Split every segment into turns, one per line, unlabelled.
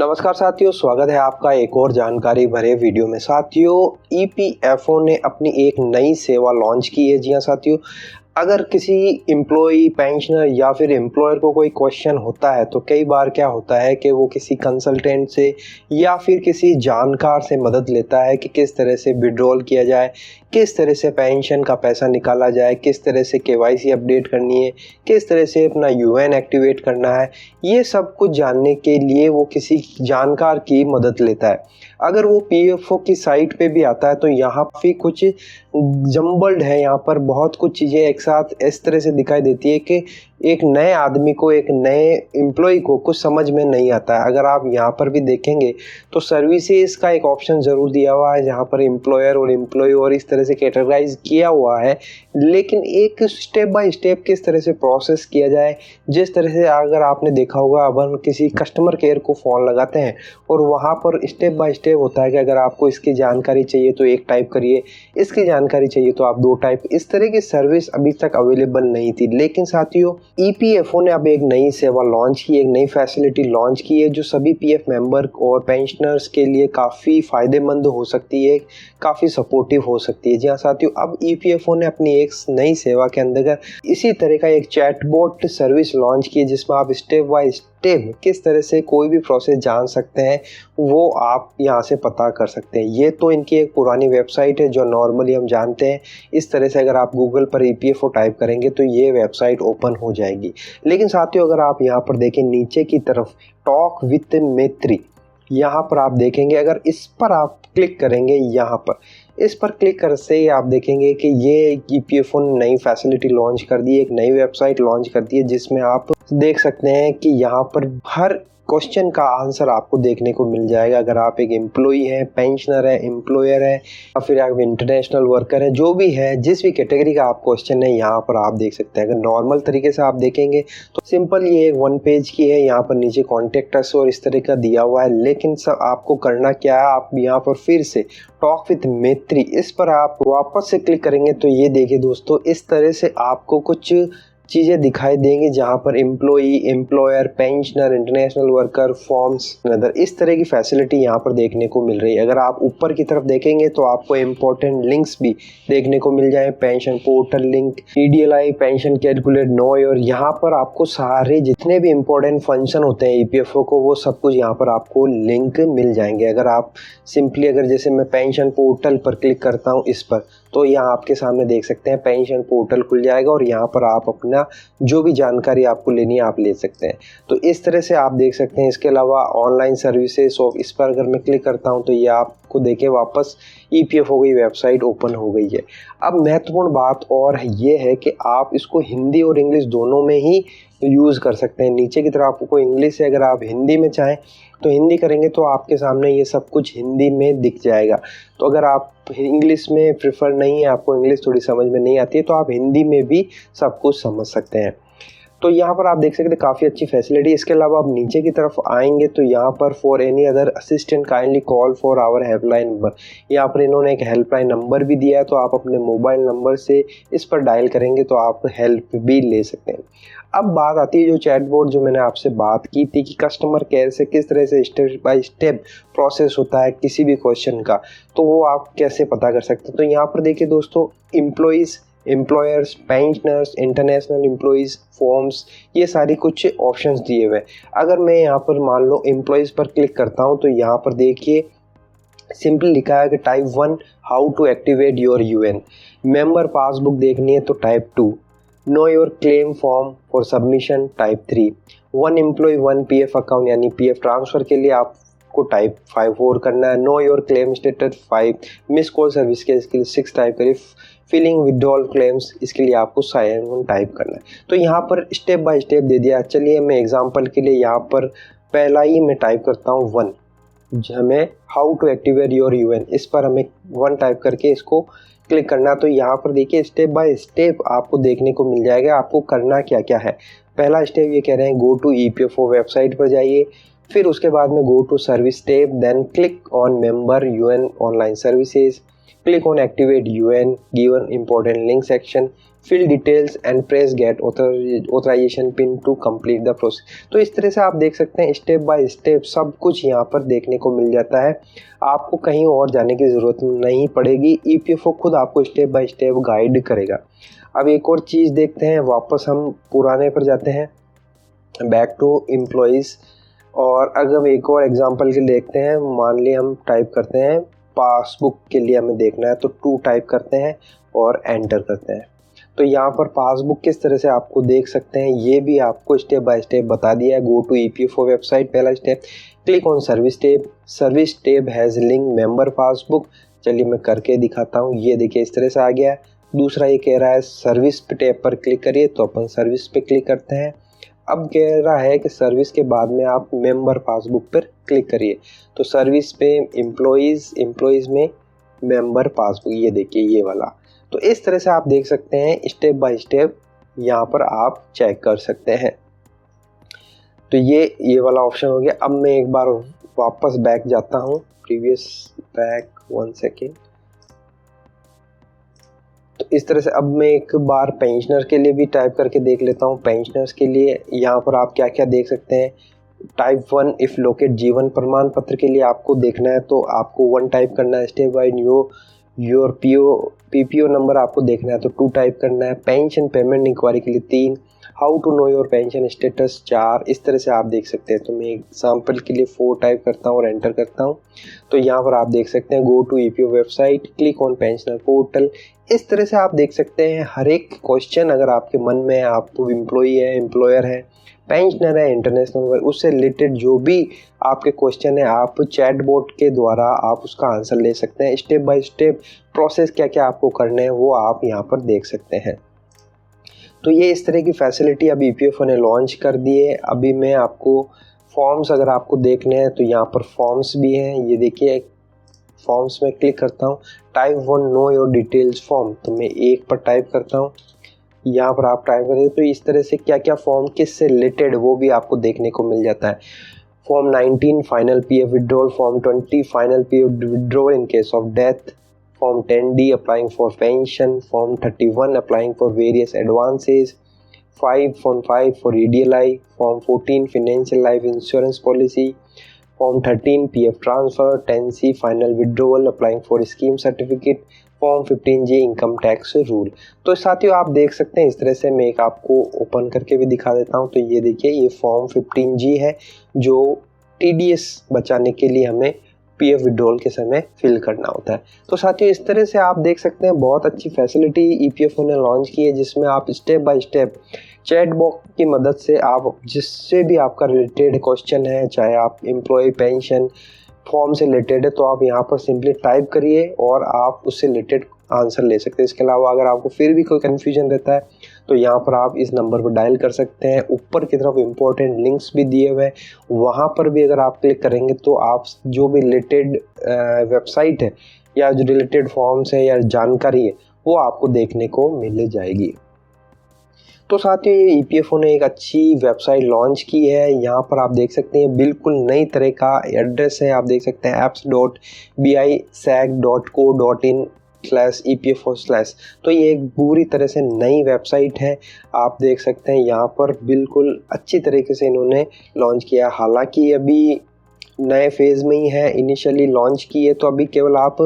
नमस्कार साथियों, स्वागत है आपका एक और जानकारी भरे वीडियो में। साथियों, ईपीएफओ ने अपनी एक नई सेवा लॉन्च की है। जी हाँ साथियों, अगर किसी एम्प्लॉई, पेंशनर या फिर एम्प्लॉयर को कोई क्वेश्चन होता है तो कई बार क्या होता है कि वो किसी कंसल्टेंट से या फिर किसी जानकार से मदद लेता है कि किस तरह से विड्रॉल किया जाए, किस तरह से पेंशन का पैसा निकाला जाए, किस तरह से केवाईसी अपडेट करनी है, किस तरह से अपना यूएन एक्टिवेट करना है। ये सब कुछ जानने के लिए वो किसी जानकार की मदद लेता है। अगर वो पीएफओ की साइट पे भी आता है तो यहाँ भी कुछ जम्बल्ड है, यहाँ पर बहुत कुछ चीज़ें एक साथ इस तरह से दिखाई देती है कि एक नए आदमी को, एक नए एम्प्लॉय को कुछ समझ में नहीं आता है। अगर आप यहाँ पर भी देखेंगे तो सर्विसेज का एक ऑप्शन ज़रूर दिया हुआ है जहाँ पर एम्प्लॉयर और एम्प्लॉय और इस तरह से कैटेगराइज किया हुआ है, लेकिन एक स्टेप बाय स्टेप किस तरह से प्रोसेस किया जाए। जिस तरह से अगर आपने देखा होगा, अब हम किसी कस्टमर केयर को फ़ोन लगाते हैं और वहाँ पर स्टेप बाय स्टेप होता है कि अगर आपको इसकी जानकारी चाहिए तो एक टाइप करिए, इसकी जानकारी चाहिए तो आप दो टाइप। इस तरह की सर्विस अभी तक अवेलेबल नहीं थी, लेकिन साथियों ईपीएफओ ने अब एक नई सेवा लॉन्च की, एक नई फैसिलिटी लॉन्च की है जो सभी पीएफ मेंबर और पेंशनर्स के लिए काफ़ी फ़ायदेमंद हो सकती है, काफ़ी सपोर्टिव हो सकती है। जी हाँ साथियों, अब ईपीएफओ ने अपनी एक नई सेवा के अंदर इसी तरह का एक चैटबॉट सर्विस लॉन्च की है जिसमें आप स्टेप बाय स्टेप किस तरह से कोई भी प्रोसेस जान सकते हैं वो आप यहाँ से पता कर सकते हैं। ये तो इनकी एक पुरानी वेबसाइट है जो नॉर्मली हम जानते हैं। इस तरह से अगर आप गूगल पर ईपीएफओ टाइप करेंगे तो ये वेबसाइट ओपन हो जाएगी। लेकिन साथियों, अगर आप यहाँ पर देखें नीचे की तरफ टॉक विद मैत्री, यहाँ पर आप देखेंगे, अगर इस पर आप क्लिक करेंगे, यहाँ पर इस पर क्लिक कर से आप देखेंगे कि ये ईपीएफओ ने नई फैसिलिटी लॉन्च कर दी है, एक नई वेबसाइट लॉन्च कर दी है जिसमें आप देख सकते हैं कि यहाँ पर हर क्वेश्चन का आंसर आपको देखने को मिल जाएगा। अगर आप एक एम्प्लॉई है, पेंशनर है, एम्प्लॉयर है या फिर आप इंटरनेशनल वर्कर है, जो भी है, जिस भी कैटेगरी का आप क्वेश्चन है यहाँ पर आप देख सकते हैं। अगर नॉर्मल तरीके से आप देखेंगे तो सिंपल ये एक वन पेज की है, यहाँ पर नीचे कॉन्टेक्ट अस और इस तरह का दिया हुआ है। लेकिन सब आपको करना क्या है, आप यहाँ पर फिर से टॉक विद मैत्री, इस पर आप वापस से क्लिक करेंगे तो ये देखिए दोस्तों, इस तरह से आपको कुछ चीज़ें दिखाई देंगी जहाँ पर employee, employer, pensioner, international worker, forms, other, इस तरह की फैसिलिटी यहाँ पर देखने को मिल रही है। अगर आप ऊपर की तरफ देखेंगे तो आपको इम्पोर्टेंट लिंक्स भी देखने को मिल जाए, pension portal link, EDLI, pension calculate, no, और यहाँ पर आपको सारे जितने भी इम्पोर्टेंट फंक्शन होते हैं ईपीएफओ को, वो सब कुछ यहाँ पर आपको लिंक मिल जाएंगे। अगर आप सिंपली, अगर जैसे मैं पेंशन पोर्टल पर क्लिक करता हूँ इस पर, तो यहाँ आपके सामने देख सकते हैं पेंशन पोर्टल खुल जाएगा और यहाँ पर आप अपना जो भी जानकारी आपको लेनी है आप ले सकते हैं। तो इस तरह से आप देख सकते हैं। इसके अलावा ऑनलाइन सर्विसेज, और इस पर अगर मैं क्लिक करता हूं तो ये आपको देखे वापस ईपीएफओ की वेबसाइट ओपन हो गई है। अब महत्वपूर्ण बात और ये है कि आप इसको हिंदी और इंग्लिश दोनों में ही यूज़ कर सकते हैं। नीचे की तरफ आपको इंग्लिश है, अगर आप हिंदी में चाहें तो हिंदी करेंगे तो आपके सामने ये सब कुछ हिंदी में दिख जाएगा। तो अगर आप इंग्लिश में प्रेफर नहीं है, आपको इंग्लिश थोड़ी समझ में नहीं आती है, तो आप हिंदी में भी सब कुछ समझ सकते हैं। तो यहाँ पर आप देख सकते हैं काफ़ी अच्छी फैसिलिटी। इसके अलावा आप नीचे की तरफ आएंगे तो यहाँ पर for any other assistant kindly call for our helpline number, यहाँ पर इन्होंने एक हेल्पलाइन नंबर भी दिया है, तो आप अपने मोबाइल नंबर से इस पर डायल करेंगे तो आप हेल्प भी ले सकते हैं। अब बात आती है जो चैटबॉट, जो मैंने आपसे बात की थी कि कस्टमर केयर से किस तरह से स्टेप बाय स्टेप प्रोसेस होता है किसी भी क्वेश्चन का, तो वो आप कैसे पता कर सकते हैं। तो यहाँ पर देखिए दोस्तों, employees, employers, pensioners, international employees, forms, ये सारी कुछ ऑप्शंस दिए हुए हैं। अगर मैं यहाँ पर मान लो एम्प्लॉयज़ पर क्लिक करता हूँ तो यहाँ पर देखिए सिंपल लिखा है कि type 1 how to activate your UAN, member passbook देखनी है तो type 2, know your claim form for submission type 3, one employee one PF account यानी पीएफ ट्रांसफ़र के लिए आपको टाइप 5 और करना है, know your claim status 5, miss call service के इसके लिए 6 टाइप करिए, फिलिंग विड्रॉल क्लेम्स इसके लिए आपको 7 टाइप करना है। तो यहाँ पर स्टेप बाय स्टेप दे दिया। चलिए मैं एग्जांपल के लिए यहाँ पर पहला ही मैं टाइप करता हूँ 1, हमें how to activate your UAN, इस पर हमें 1 टाइप करके इसको क्लिक करना। तो यहाँ पर देखिए स्टेप बाय स्टेप आपको देखने को मिल जाएगा आपको करना क्या क्या है। पहला स्टेप ये कह रहे हैं गो टू ईपीएफओ वेबसाइट पर जाइए, फिर उसके बाद में go to service tab, then click on member UAN online services, click on activate UAN, given important link section, fill details and press get authorisation PIN to complete the process. तो इस तरह से आप देख सकते हैं स्टेप बाय स्टेप सब कुछ यहाँ पर देखने को मिल जाता है, आपको कहीं और जाने की ज़रूरत नहीं पड़ेगी। ईपीएफओ खुद आपको स्टेप बाय स्टेप गाइड करेगा। अब एक और चीज़ देखते हैं, वापस हम पुराने पर जाते हैं, बैक टू एम्प्लॉयज़। और अगर हम एक और एग्जांपल के लिए देखते हैं, मान लिया हम टाइप करते हैं पासबुक के लिए हमें देखना है, तो 2 टाइप करते हैं और एंटर करते हैं। तो यहाँ पर पासबुक किस तरह से आपको देख सकते हैं ये भी आपको स्टेप बाय स्टेप बता दिया है। गो टू ईपीएफओ वेबसाइट, पहला step, click on service tab has link member passbook. चलिए मैं करके दिखाता हूँ, ये देखिए इस तरह से आ गया है। दूसरा ये कह रहा है सर्विस टेब पर क्लिक करिए, तो अपन सर्विस पे क्लिक करते हैं। अब कह रहा है कि सर्विस के बाद में आप मेंबर पासबुक पर क्लिक करिए, तो सर्विस पे एम्प्लॉयज़ में मेंबर पासबुक, ये देखिए ये वाला। तो इस तरह से आप देख सकते हैं स्टेप बाय स्टेप यहाँ पर आप चेक कर सकते हैं। तो ये वाला ऑप्शन हो गया। अब मैं एक बार वापस बैक जाता हूँ, प्रीवियस बैक, 1 सेकेंड। तो इस तरह से अब मैं एक बार पेंशनर के लिए भी टाइप करके देख लेता हूँ। पेंशनर्स के लिए यहाँ पर आप क्या क्या देख सकते हैं। टाइप 1 इफ लोकेट जीवन प्रमाण पत्र के लिए आपको देखना है तो आपको 1 टाइप करना है। Step by your PPO number आपको देखना है तो 2 टाइप करना है। पेंशन पेमेंट इंक्वायरी के लिए 3, how to know your pension status 4। इस तरह से आप देख सकते हैं। तो मैं एग्जाम्पल के लिए 4 टाइप करता हूँ और एंटर करता हूँ। तो यहाँ पर आप देख सकते हैं go to EPFO website, click on pensioner portal. इस तरह से आप देख सकते हैं हर एक क्वेश्चन अगर आपके मन में है, आप एम्प्लॉई है, एम्प्लॉयर है, पेंशनर है, इंटरनेशनल, उससे रिलेटेड जो भी आपके क्वेश्चन है आप चैट बोट के द्वारा आप उसका आंसर ले सकते हैं। स्टेप बाय स्टेप प्रोसेस क्या क्या आपको करने हैं वो आप यहाँ पर देख सकते हैं। तो ये इस तरह की फैसिलिटी अब ईपीएफओ ने लॉन्च कर दी है। अभी मैं आपको फॉर्म्स अगर आपको देखने हैं तो यहाँ पर फॉर्म्स भी हैं, ये देखिए फॉर्म्स में क्लिक करता हूँ। Type 1 know your details form, तो मैं 1 पर टाइप करता हूँ। यहाँ पर आप टाइप करेंगे तो इस तरह से क्या क्या फॉर्म किस से रिलेटेड वो भी आपको देखने को मिल जाता है। Form 19 final PF withdrawal, form 20 final PF withdrawal in case of death, form 10D applying for pension, form 31 applying for various advances, 5 for EDLI, form 14 financial life insurance policy, form 13 PF transfer, 10C final withdrawal applying for scheme certificate, form 15G income tax rule. तो साथियों आप देख सकते हैं इस तरह से मैं एक आपको ओपन करके भी दिखा देता हूं। तो ये देखिए ये फॉर्म 15G है जो TDS बचाने के लिए हमें पीएफ विड्रॉल के समय फिल करना होता है। तो साथियों इस तरह से आप देख सकते हैं बहुत अच्छी फैसिलिटी ईपीएफओ ने लॉन्च की है जिसमें आप step by step chat box की मदद से आप जिससे भी आपका रिलेटेड क्वेश्चन है, चाहे आप एम्प्लॉय पेंशन फॉर्म से रिलेटेड है, तो आप यहाँ पर सिंपली टाइप करिए और आप उससे रिलेटेड आंसर ले सकते हैं। इसके अलावा अगर आपको फिर भी कोई कन्फ्यूजन रहता है तो यहाँ पर आप इस नंबर पर डायल कर सकते हैं। ऊपर की तरफ इम्पोर्टेंट लिंक्स भी दिए हुए हैं, वहाँ पर भी अगर आप क्लिक करेंगे तो आप जो भी रिलेटेड वेबसाइट है या जो रिलेटेड फॉर्म्स है या जानकारी है वो आपको देखने को मिल जाएगी। तो साथियों ये ईपीएफओ ने एक अच्छी वेबसाइट लॉन्च की है। यहाँ पर आप देख सकते हैं बिल्कुल नई तरह का एड्रेस है, आप देख सकते हैं apps.bisag.co.in/EPFO/। तो ये एक पूरी तरह से नई वेबसाइट है, आप देख सकते हैं यहाँ पर बिल्कुल अच्छी तरीके से इन्होंने लॉन्च किया। हालांकि अभी नए फेज़ में ही है, इनिशियली लॉन्च की है, तो अभी केवल आप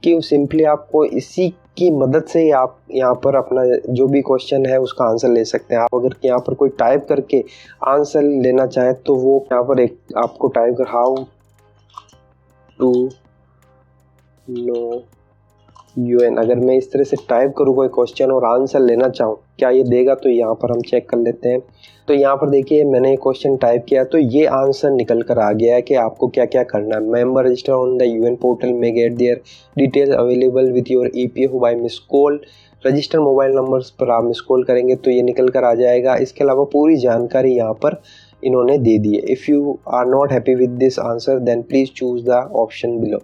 कि सिंपली आपको इसी की मदद से आप यहाँ पर अपना जो भी क्वेश्चन है उसका आंसर ले सकते हैं। आप अगर यहाँ पर कोई टाइप करके आंसर लेना चाहे तो वो यहाँ पर एक आपको टाइप कर हाउ टू नो यूएन, अगर मैं इस तरह से टाइप करूँ कोई क्वेश्चन और आंसर लेना चाहूँ क्या ये देगा, तो यहाँ पर हम चेक कर लेते हैं। तो यहाँ पर देखिए मैंने क्वेश्चन टाइप किया तो ये आंसर निकल कर आ गया है कि आपको क्या क्या करना है। Member register on the UAN portal में get their details available with your EPFO by miss call, register mobile numbers पर आप मिस कॉल करेंगे तो ये निकल कर आ जाएगा। इसके अलावा पूरी जानकारी यहाँ पर इन्होंने दे दी है। If you are not happy with this answer then please choose the option below.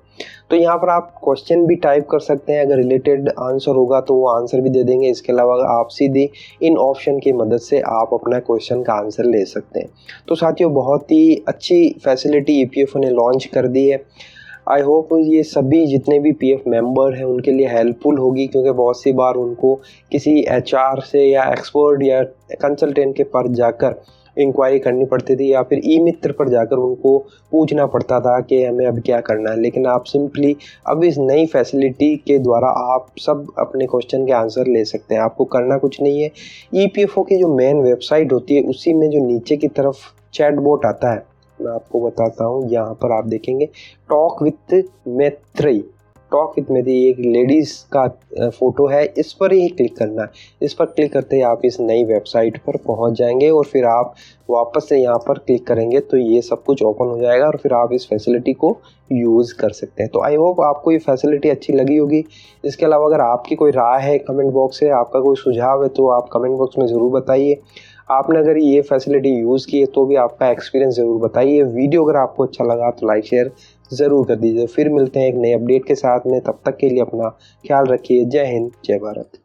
तो यहाँ पर आप क्वेश्चन भी टाइप कर सकते हैं, अगर रिलेटेड आंसर होगा तो वो आंसर भी दे देंगे। इसके अलावा आप सीधे इन ऑप्शन की मदद से आप अपना क्वेश्चन का आंसर ले सकते हैं। तो साथियों बहुत ही अच्छी फैसिलिटी ईपीएफओ ने लॉन्च कर दी है। आई होप ये सभी जितने भी पीएफ मेंबर हैं उनके लिए हेल्पफुल होगी, क्योंकि बहुत सी बार उनको किसी एचआर से या एक्सपर्ट या कंसल्टेंट के पास जाकर इंक्वायरी करनी पड़ती थी, या फिर ई मित्र पर जाकर उनको पूछना पड़ता था कि हमें अब क्या करना है। लेकिन आप सिंपली अब इस नई फैसिलिटी के द्वारा आप सब अपने क्वेश्चन के आंसर ले सकते हैं। आपको करना कुछ नहीं है, ईपीएफओ की जो मेन वेबसाइट होती है उसी में जो नीचे की तरफ चैटबॉट आता है, मैं आपको बताता हूँ। यहाँ पर आप देखेंगे टॉक विथ मैत्री, टॉक विथ मैत्री एक लेडीज़ का फ़ोटो है, इस पर ही क्लिक करना है। इस पर क्लिक करते ही आप इस नई वेबसाइट पर पहुंच जाएंगे और फिर आप वापस से यहाँ पर क्लिक करेंगे तो ये सब कुछ ओपन हो जाएगा और फिर आप इस फैसिलिटी को यूज़ कर सकते हैं। तो आई होप आपको ये फैसिलिटी अच्छी लगी होगी। इसके अलावा अगर आपकी कोई राय है कमेंट बॉक्स है, आपका कोई सुझाव है तो आप कमेंट बॉक्स में ज़रूर बताइए। आपने अगर ये फैसिलिटी यूज़ की है तो भी आपका एक्सपीरियंस ज़रूर बताइए। वीडियो अगर आपको अच्छा लगा तो लाइक शेयर ज़रूर कर दीजिए। फिर मिलते हैं एक नए अपडेट के साथ में, तब तक के लिए अपना ख्याल रखिए। जय हिंद, जय भारत।